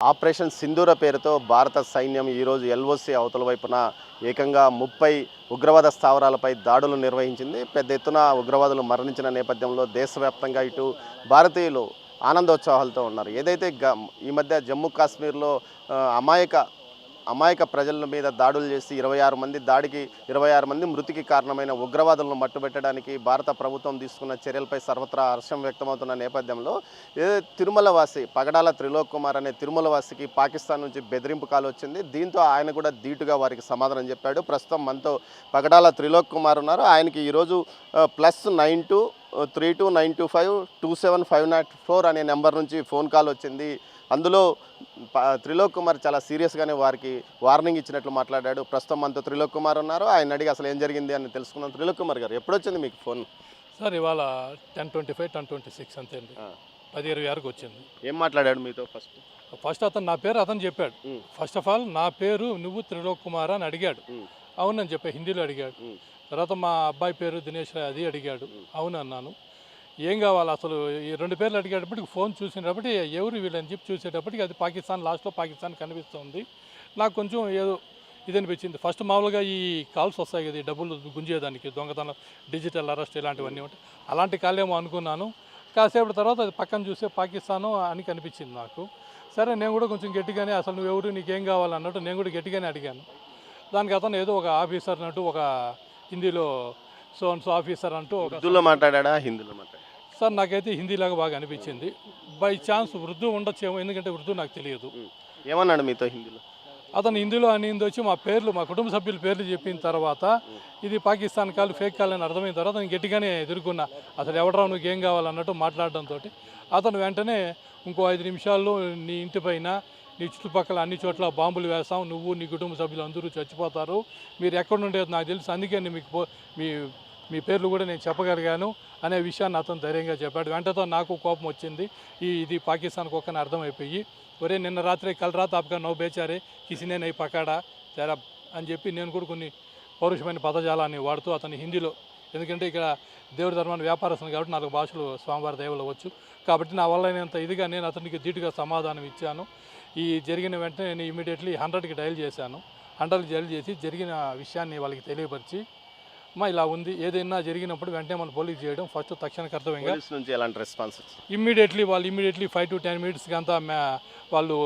Operation సింధూర పేరుతో భారత సైన్యం ఈరోజు ఎల్ఓసి అవతల వైపున ఏకంగా 30 ఉగ్రవాద స్థావరాలపై దాడులు నిర్వహించింది. పెద్ద ఎత్తున ఉగ్రవాదులు మరణించిన నేపథ్యంలో దేశవ్యాప్తంగా ఇటు భారతీయులు ఆనందోత్సాహాలతో ఉన్నారు. ఏదైతే ఈ మధ్య జమ్మూ కాశ్మీర్లో అమాయక ప్రజల మీద దాడులు చేసి 26 మంది మృతికి కారణమైన ఉగ్రవాదులను మట్టుబెట్టడానికి భారత ప్రభుత్వం తీసుకున్న చర్యలపై సర్వత్రా హర్షం వ్యక్తమవుతున్న నేపథ్యంలో తిరుమల వాసి పగడాల త్రిలోక్ కుమార్ అనే తిరుమల వాసికి పాకిస్తాన్ నుంచి బెదిరింపు కాల్ వచ్చింది. దీంతో ఆయన కూడా ధీటుగా వారికి సమాధానం చెప్పాడు. ప్రస్తుతం మనతో పగడాల త్రిలోక్ కుమార్ ఉన్నారు. ఆయనకి ఈరోజు +92 3295 27504 అనే నెంబర్ నుంచి ఫోన్ కాల్ వచ్చింది. అందులో త్రిలోక్ కుమార్ చాలా సీరియస్గానే వారికి వార్నింగ్ ఇచ్చినట్లు మాట్లాడాడు. ప్రస్తుతం మనతో త్రిలోక్ కుమార్ ఉన్నారు. ఆయన అడిగి అసలు ఏం జరిగింది అని తెలుసుకున్నాం. త్రిలోక్ కుమార్ గారు, ఎప్పుడు వచ్చింది మీకు ఫోన్? సార్ ఇవాళ 10:25 10:26 అంతే అండి. 10:26కి వచ్చింది. ఏం మాట్లాడాడు మీతో? ఫస్ట్ అతను నా పేరు అతను చెప్పాడు. ఫస్ట్ ఆఫ్ ఆల్ నా పేరు నువ్వు త్రిలోక్ కుమార్ అని అడిగాడు. అవునని చెప్పా, హిందీలో అడిగాడు. తర్వాత మా అబ్బాయి పేరు దినేష్ అది అడిగాడు. అవును అన్నాను. ఏం కావాలి అసలు ఈ 2 పేర్లు అడిగేటప్పటికి ఫోన్ చూసినప్పటికీ ఎవరు వీళ్ళని చెప్పి చూసేటప్పటికి అది పాకిస్తాన్, లాస్ట్లో పాకిస్తాన్ కనిపిస్తుంది. నాకు కొంచెం ఏదో ఇది అనిపించింది. ఫస్ట్ మామూలుగా ఈ కాల్స్ వస్తాయి కదా, ఈ డబ్బులు గుంజేదానికి, దొంగతనం, డిజిటల్ అరెస్ట్ ఇలాంటివన్నీ ఉంటాయి. అలాంటి కాలేమో అనుకున్నాను. కాసేపటి తర్వాత అది పక్కన చూస్తే పాకిస్తాను అని కనిపించింది నాకు. సరే నేను కూడా కొంచెం గట్టిగానే అసలు నువ్వెవరు, నీకేం కావాలన్నట్టు నేను కూడా గట్టిగానే అడిగాను. దానికి అతను ఏదో ఒక ఆఫీసర్ అన్నట్టు ఒక హిందీలో సో ఆఫీసర్ అంటూ ఉర్దూలో మాట్లాడా, హిందీలో మాట్లాడా? సార్ నాకైతే హిందీలాగా బాగా అనిపించింది. బై ఛాన్స్ ఉర్దూ ఉండొచ్చేమో, ఎందుకంటే ఉర్దూ నాకు తెలియదు. ఏమన్నాడు మీతో హిందీలో? అతను హిందీలో అనింది వచ్చి మా కుటుంబ సభ్యుల పేర్లు చెప్పిన తర్వాత ఇది పాకిస్తాన్ కాల్, ఫేక్ కాల్ అని అర్థమైన తర్వాత నేను గట్టిగానే ఎదుర్కొన్నా. అసలు ఎవడరా నువ్వు ఏం కావాలన్నట్టు మాట్లాడడంతో అతను వెంటనే ఇంకో 5 నిమిషాల్లో నీ ఇంటి పైన, నీ చుట్టుపక్కల అన్ని చోట్ల బాంబులు వేస్తాం, నువ్వు నీ కుటుంబ సభ్యులు అందరూ చచ్చిపోతారు, మీరు ఎక్కడ ఉండేది నాకు తెలుసు, అందుకే మీకు మీ పేర్లు కూడా నేను చెప్పగలిగాను అనే విషయాన్ని అతను ధైర్యంగా చెప్పాడు. వెంటతో నాకు కోపం వచ్చింది. ఇది పాకిస్తాన్కి ఒక్కని అర్థమైపోయి, ఒరే నిన్న రాత్రి కల్ రాత్ ఆప్గా నో బేచారే కిసినే నై పకాడా తెరా అని చెప్పి నేను కూడా కొన్ని పౌరుషమైన పదజాలాన్ని వాడుతూ అతని హిందీలో, ఎందుకంటే ఇక్కడ దేవుడి ధర్మాన్ని వ్యాపారస్తులు కాబట్టి 4 భాషలు స్వామివారి దైవలు వచ్చు కాబట్టి నా వల్ల అయినంత ఇదిగా నేను అతనికి ధీటుగా సమాధానం ఇచ్చాను. ఈ జరిగిన వెంటనే నేను ఇమీడియట్లీ 100కి డయల్ చేశాను. 100కి డయల్ చేసి జరిగిన విషయాన్ని వాళ్ళకి తెలియపరిచి, ఇలా ఉంది, ఏదైనా జరిగినప్పుడు వెంటనే మనం పోలీస్ చేయడం ఫస్ట్ తక్షణ కర్తవ్యంగా. నుంచి ఎలాంటి రెస్పాన్స్? ఇమ్మీడియట్లీ 5 to 10 minutesకి అంతా వాళ్ళు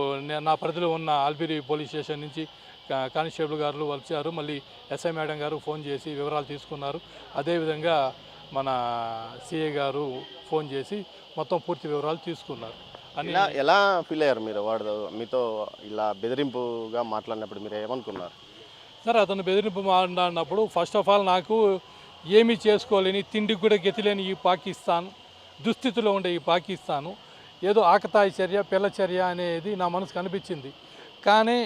నా పరిధిలో ఉన్న ఆల్బిరి పోలీస్ స్టేషన్ నుంచి కానిస్టేబుల్ గారు వచ్చారు. మళ్ళీ ఎస్ఐ మేడం గారు ఫోన్ చేసి వివరాలు తీసుకున్నారు. అదేవిధంగా మన సిఐ గారు ఫోన్ చేసి మొత్తం పూర్తి వివరాలు తీసుకున్నారు. అని ఎలా ఫీల్ అయ్యారు మీరు? వాడు మీతో ఇలా బెదిరింపుగా మాట్లాడినప్పుడు మీరు ఏమనుకున్నారు? సరే అతను బెదిరింపు మాట్లాడినప్పుడు ఫస్ట్ ఆఫ్ ఆల్ నాకు ఏమీ చేసుకోలేని, తిండికి కూడా గతిలేని ఈ పాకిస్తాన్, దుస్థితిలో ఉండే ఈ పాకిస్తాను ఏదో ఆకతాయి చర్య, పిల్ల చర్య అనేది నా మనసుకు అనిపించింది. కానీ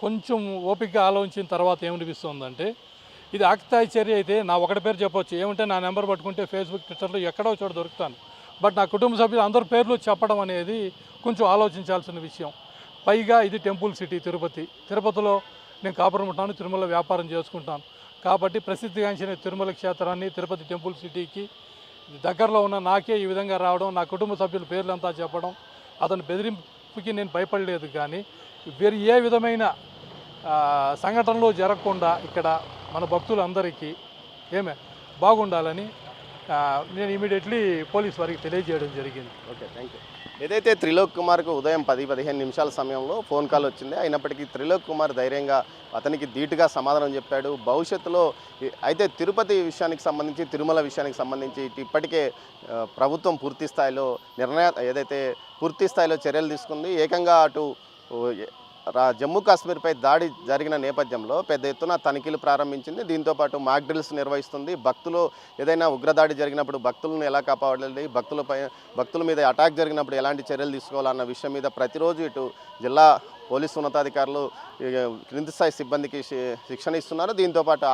కొంచెం ఓపికగా ఆలోచించిన తర్వాత ఏమనిపిస్తుందంటే, ఇది ఆకతాయి చర్య అయితే నా ఒకటి పేరు చెప్పవచ్చు, ఏమంటే నా నెంబర్ పట్టుకుంటే ఫేస్బుక్, ట్విట్టర్లో ఎక్కడో చోట దొరుకుతాను. బట్ నా కుటుంబ సభ్యులు అందరి పేర్లు చెప్పడం అనేది కొంచెం ఆలోచించాల్సిన విషయం. పైగా ఇది టెంపుల్ సిటీ తిరుపతిలో నేను కాపురం ఉంటాను, తిరుమల వ్యాపారం చేసుకుంటాను కాబట్టి ప్రసిద్ధిగాంచిన తిరుమల క్షేత్రాన్ని, తిరుపతి టెంపుల్ సిటీకి దగ్గరలో ఉన్న నాకే ఈ విధంగా రావడం, నా కుటుంబ సభ్యుల పేర్లంతా చెప్పడం, అతని బెదిరింపుకి నేను భయపడలేదు. కానీ వేరే ఏ విధమైన సంఘటనలు జరగకుండా ఇక్కడ మన భక్తులందరికీ బాగుండాలని నేను ఇమీడియట్లీ పోలీస్ వారికి తెలియజేయడం జరిగింది. Okay, thank you. ఏదైతే త్రిలోక్ కుమార్కు ఉదయం 10-15 నిమిషాల సమయంలో ఫోన్ కాల్ వచ్చింది. అయినప్పటికీ త్రిలోక్ కుమార్ ధైర్యంగా అతనికి ధీటుగా సమాధానం చెప్పాడు. భవిష్యత్తులో అయితే తిరుపతి విషయానికి సంబంధించి, తిరుమల విషయానికి సంబంధించి ఇప్పటికే ప్రభుత్వం పూర్తి స్థాయిలో చర్యలు తీసుకుంది. ఏకంగా అటు జమ్మూ కాశ్మీర్పై దాడి జరిగిన నేపథ్యంలో పెద్ద ఎత్తున తనిఖీలు ప్రారంభించింది. దీంతోపాటు మాక్ డ్రిల్స్ నిర్వహిస్తుంది. భక్తులు ఏదైనా ఉగ్రదాడి జరిగినప్పుడు భక్తులను ఎలా కాపాడాలి, భక్తుల మీద అటాక్ జరిగినప్పుడు ఎలాంటి చర్యలు తీసుకోవాలన్న విషయం మీద ప్రతిరోజు ఇటు జిల్లా పోలీసు ఉన్నతాధికారులు క్రింది స్థాయి సిబ్బందికి శిక్షణ ఇస్తున్నారు. దీంతోపాటు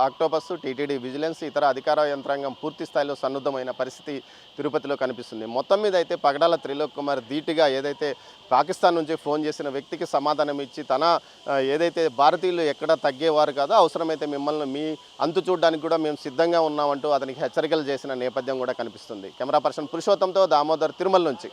ఆక్టోపస్, టీటీడీ, విజిలెన్స్, ఇతర అధికార యంత్రాంగం పూర్తి స్థాయిలో సన్నద్ధమైన పరిస్థితి తిరుపతిలో కనిపిస్తుంది. మొత్తం మీద అయితే పగడాల త్రిలోక్ కుమార్ ధీటుగా ఏదైతే పాకిస్తాన్ నుంచి ఫోన్ చేసిన వ్యక్తికి సమాధానం ఇచ్చి, ఏదైతే భారతీయులు ఎక్కడ తగ్గేవారు కాదో, అవసరమైతే మిమ్మల్ని మీ అంతు చూడడానికి కూడా మేము సిద్ధంగా ఉన్నామంటూ అతనికి హెచ్చరికలు చేసిన నేపథ్యం కూడా కనిపిస్తుంది. కెమెరా పర్సన్ పురుషోత్తంతో దామోదర్, తిరుమల నుంచి.